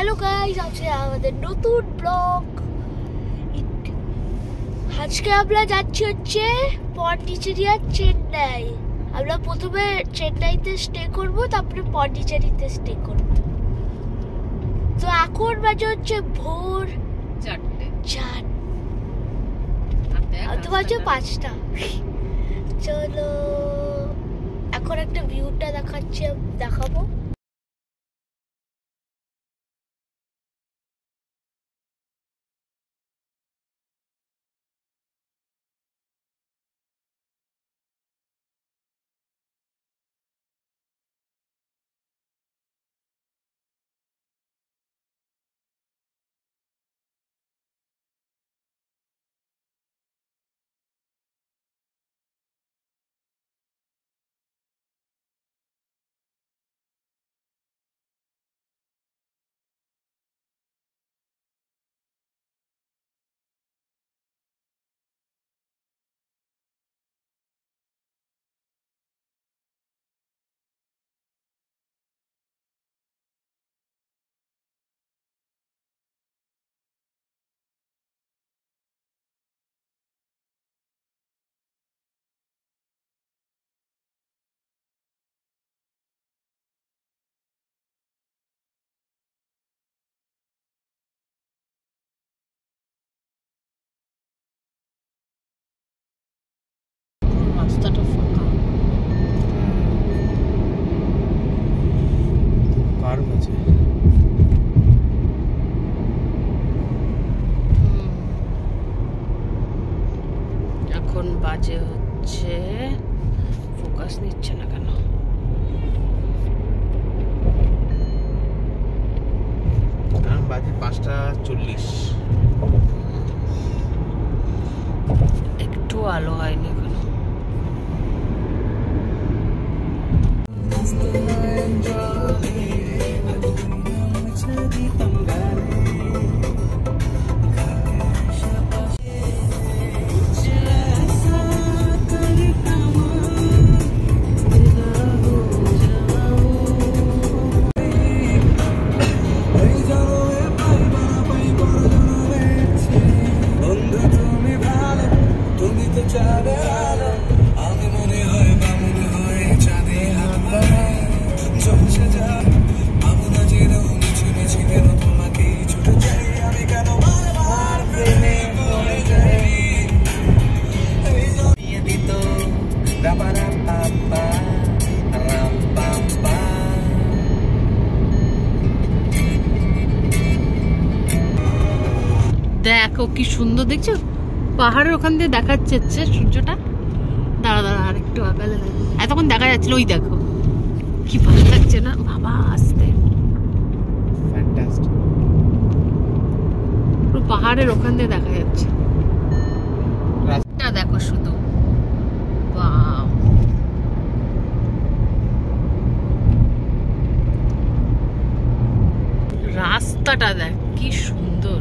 Hello guys, আজকে আমাদের নতুন ব্লগ। আজকে আমরা যাচ্ছি হচ্ছে পন্ডিচেরি আর চেন্নাই। আমরা প্রথমে চেন্নাইতে স্টে করব, তারপরে পন্ডিচেরিতে স্টে করব। তো এখন বাজে হচ্ছে ভোর 4 অথবা হচ্ছে 5টা। চলো এখন একটা ভিউটা দেখাবো। রাস্তাটা ফাঁকা। কার কাছে এখন বাজে হচ্ছে, ফোকাস নিচ্ছে না কেন? বাজে 5:40। একটু আলো হয়নি এখনো। দেখো কি সুন্দর দেখছো, পাহাড়ের ওখান দিয়ে দেখাচ্ছে সূর্যটা। দাঁড়া আর একটু আগালে এতক্ষণ দেখা যাচ্ছিল। ওই দেখো কি ভালো লাগছে না বাবা, আসতে ফ্যান্টাস্টিক। পুরো পাহাড়ের ওখান দিয়ে দেখা যাচ্ছে। রাস্তাটা দেখো শুধু, ওয়াও। রাস্তাটা দেখ কি সুন্দর।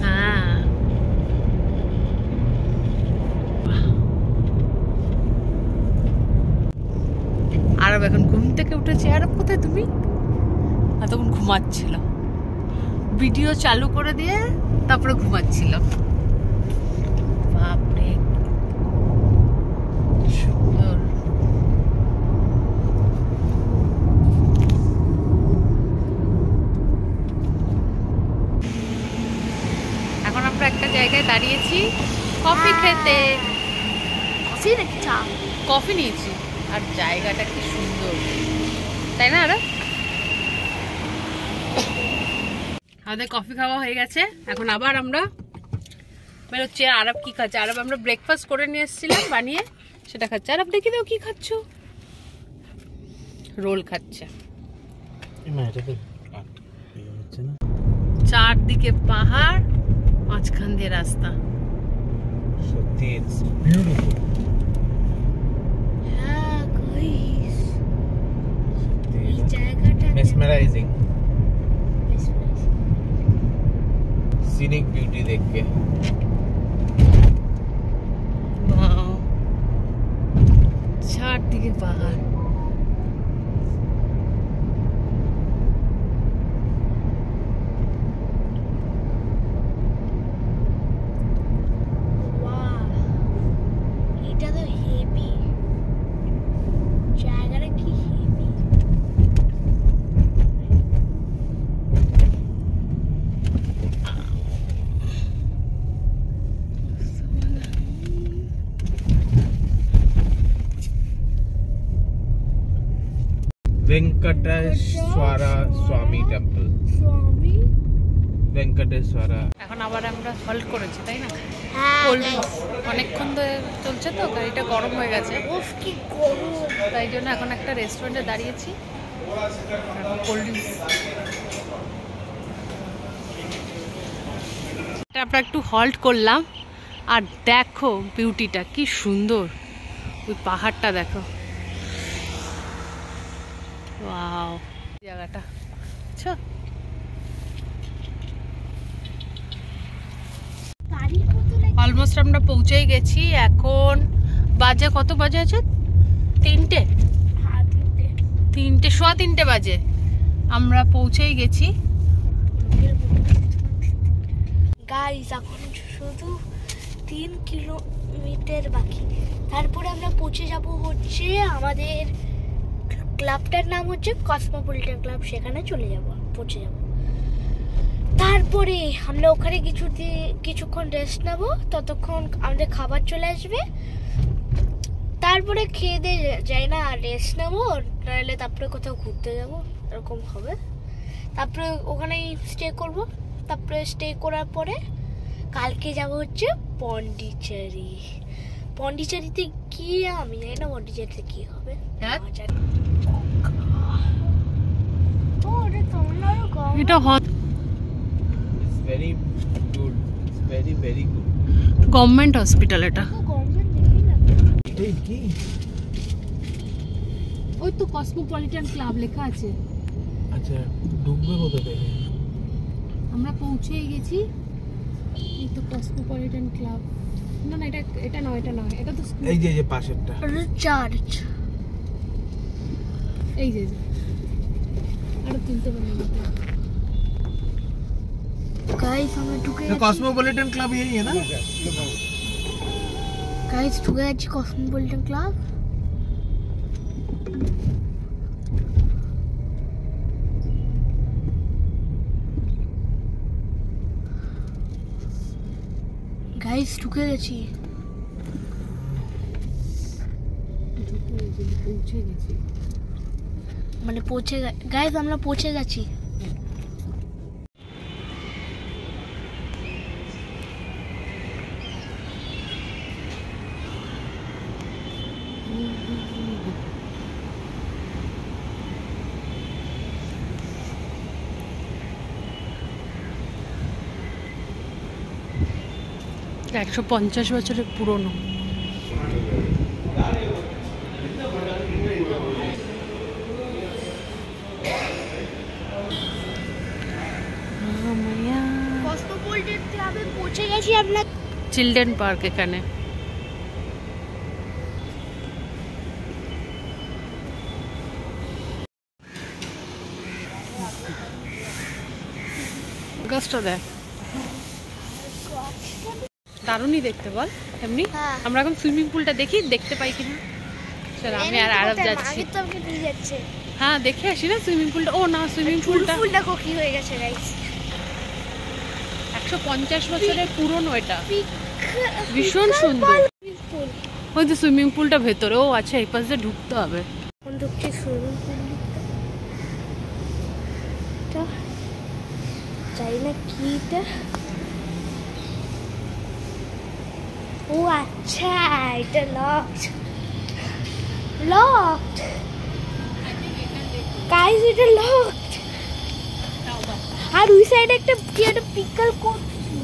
হ্যাঁ, আরব এখন ঘুম থেকে উঠেছে। আরব কোথায় তুমি? এতক্ষণ ঘুমাচ্ছিল, ভিডিও চালু করে দিয়ে তারপরে ঘুমাচ্ছিল। বাপরে সুন্দর। এখন আমরা একটা জায়গায় দাঁড়িয়েছি কফি খেতে। কফি নিয়েছি, আর জায়গাটা কি সুন্দর, তাই না? আমাদের কফি খাওয়া হয়ে গেছে, এখন আবার আমরা বেরোচ্ছি। আরব কি খাচ্ছে? আরব আমরা ব্রেকফাস্ট করে নিয়ে এসেছিলাম বানিয়ে, সেটা খাচ্ছে। আরব দেখি দাও কি খাচ্ছ? রোল খাচ্ছে। চারদিকে পাহাড়, মাঝখান দিয়ে রাস্তা। সত্যি ইটস বিউটিফুল। হ্যাঁ গাইস, এই জায়গাটা মেসমেরাইজিং সিনিক বিউটি দেখ के। वाओ, চারদিকে পাহাড়। ভেঙ্কটেশ্বরা স্বামী টেম্পল। ভেঙ্কটেশ্বরা। এখন আবার আমরা হল্ট করেছি তাই না? হ্যাঁ অনেকক্ষণ ধরে চলছে তো, গাড়িটা গরম হয়ে গেছে, উফ কি গরম। তাই জন্য এখন একটা রেস্টুরেন্টে দাঁড়িয়েছি, কোল্ড ড্রিঙ্কস। আমরা একটু হল্ট করলাম, আর দেখো বিউটিটা কি সুন্দর, ওই পাহাড়টা দেখো, ওয়াও জায়গাটা। আচ্ছা অলমোস্ট আমরা পৌঁছেই গেছি। এখন বাজে কত বাজে আছে? 3টে, 3:15 বাজে। আমরা পৌঁছেই গেছি। গাইস এখন শুধু 3 কিলোমিটার বাকি, তারপরে আমরা পৌঁছে যাব হচ্ছে আমাদের ক্লাবটার নাম হচ্ছে কসমোপলিটন ক্লাব, সেখানে পৌঁছে যাব। তারপরে আমরা ওখানে কিছুক্ষণ রেস্ট নেব, ততক্ষণ আমাদের খাবার চলে আসবে, তারপরে খেয়ে দিয়ে যাই না রেস্ট নেবো, নাহলে তারপরে কোথাও ঘুরতে যাব, এরকম হবে। তারপরে ওখানেই স্টে করব, তারপরে স্টে করার পরে কালকে যাব হচ্ছে পন্ডিচেরিতে গিয়ে আমি জানি না পন্ডিচেরিতে কি হবে। এটা very good, very good. Government hospital. এটা এটাই কি? ওই তো কসমোপলিটন ক্লাব লেখা আছে। আচ্ছা ঢুকবে কোথা থেকে? আমরা পৌঁছেই গেছি, এই তো কসমোপলিটন ক্লাব। না না এটা নয়, এটা তো এই যে পাশেরটা চার্চ। এই যে আরো তুলতে পারি না। गाइस हमें ढुके कॉस्मोपॉलिटन क्लब यही है ना? गाइस ढुके अच्छी कॉस्मोपॉलिटन क्लब। गाइस ढुके গেছি, পৌঁছে গেছি, মানে গাইস আমরা পৌঁছে গেছি। এটা 150 বছরের পুরনো। কসমোপলিটন ক্লাবে পৌঁছে গেছি আমরা। চিলড্রেন পার্ক এখানে। গাছটা দেখ, দারুণই দেখতে, বল এমনি। আমরা এখন সুইমিং পুলটা দেখতে পাই কিনা। চল আমি আর আরব যাচ্ছি। হ্যাঁ দেখে আসি না সুইমিং পুলটা। ও না, সুইমিং পুলটা কি হয়ে গেছে গাইস, 150 বছরের পুরনো, এটা ভীষণ সুন্দর। ওই তো সুইমিং পুলটা ভেতরে। ও আচ্ছা, এই পাশে ঢুকতে হবে। ঢুকছি সুইমিং পুল, চাই না কি এটা। ও আচ্ছা, এটা লকড গাইস, এটা লকড। আর ওই সাইডে একটা পিকল করছি।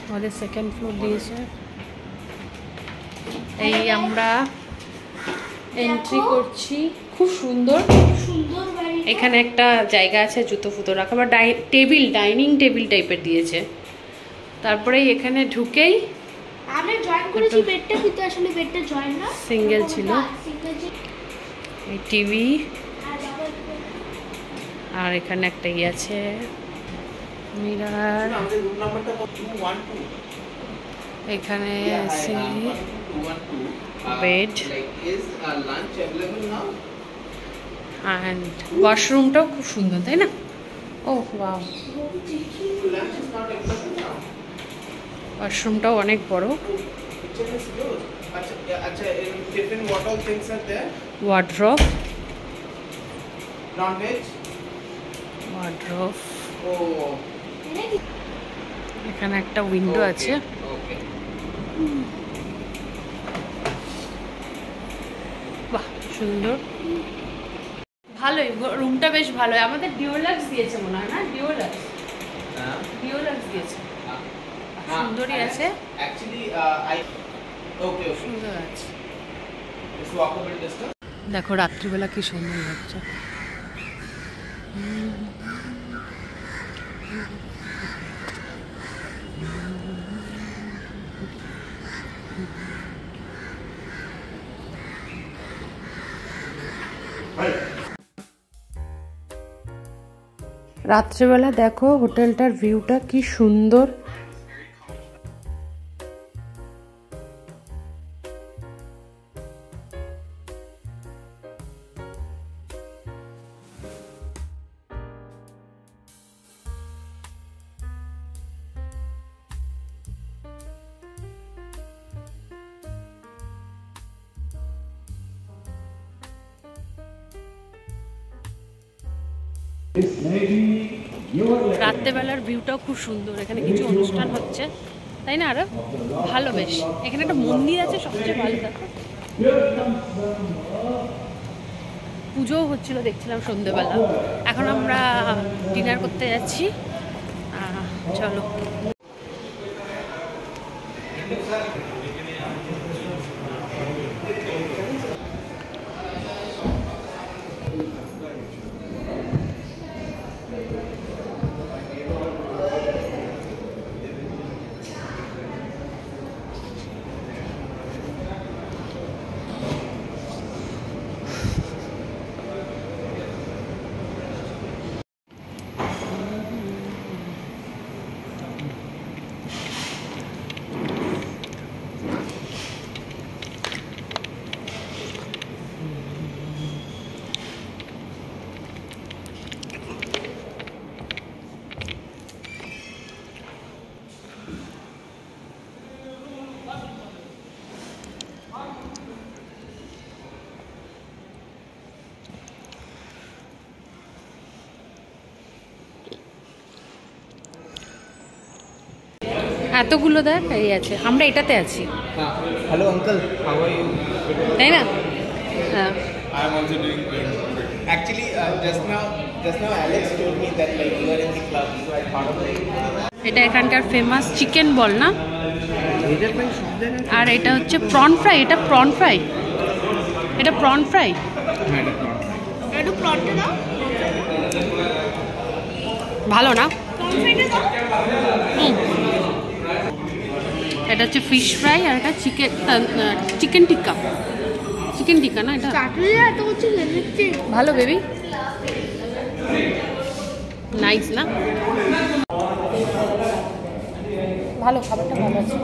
আমাদের সেকেন্ড ফ্লোর দিয়েছে। এই আমরা এন্ট্রি করছি, খুব সুন্দর। এখানে একটা জায়গা আছে জুতো ফুতো রাখা, বা ডাইনিং টেবিল টাইপের দিয়েছে। তারপরে এখানে ঢুকেই আমরা জয়েন করেছি বেডটা, কিন্তু আসলে বেডটা জয়েন না, সিঙ্গেল ছিল। এই টিভি, আর এখানে একটা ইয়ে আছে মিরর। এখানে আছে বেড, অ্যান্ড ওয়াশরুমটাও খুব সুন্দর, তাই না? ও ওয়াও, ওয়াশরুমটাও অনেক বড়। अच्छा tiffin what all things are there? Wardrobe Non-veg? Wardrobe Oh. এখানে একটা উইন্ডো আছে। Okay. বাহ সুন্দর, ভালোই রুমটা বেশ ভালোই। আমাদের ডিওলাক্স দিয়েছে মনে হয় না? ডিওলাক্স দিয়েছে, সুন্দরই আছে। Actually, okay. সুন্দর আছে। It's walkable distance. দেখো রাত্রিবেলা কি সুন্দর লাগছে। রাত্রিবেলা দেখো হোটেলটার ভিউটা কি সুন্দর। রাত্রেবেলার ভিউটাও খুব সুন্দর। এখানে কিছু অনুষ্ঠান হচ্ছে, তাই না? আরো ভালো বেশ। এখানে একটা মন্দির আছে, সবচেয়ে ভালো। দেখো পুজোও হচ্ছিল দেখছিলাম সন্ধ্যেবেলা। এখন আমরা ডিনার করতে যাচ্ছি, চলো। এতগুলো দেখ এই আছে, আমরা এটাতে আছি। Hello uncle, how are you? তাই না? হ্যাঁ। I'm also doing good. Actually, just now Alex told me that like you are in the club, so I thought of it. এটা এখানকার ফেমাস চিকেন বল না? এটা প্রায় সব জায়গায়। আর এটা হচ্ছে প্রন ফ্রাই। এটা প্রন ফ্রাই, এটা প্রন ফ্রাই। হ্যাঁ, এটা not. একটু প্লটটা দাও। ভালো না? কনফিডেন্স দাও। এটা হচ্ছে ফিশ ফ্রাই, আর এটা চিকেন টিক্কা। চিকেন টিক্কা না এটা? চাটনি এত কিছু দিচ্ছি। ভালো বেবি, নাইস না? ভালো, খাবারটা ভালো আছে।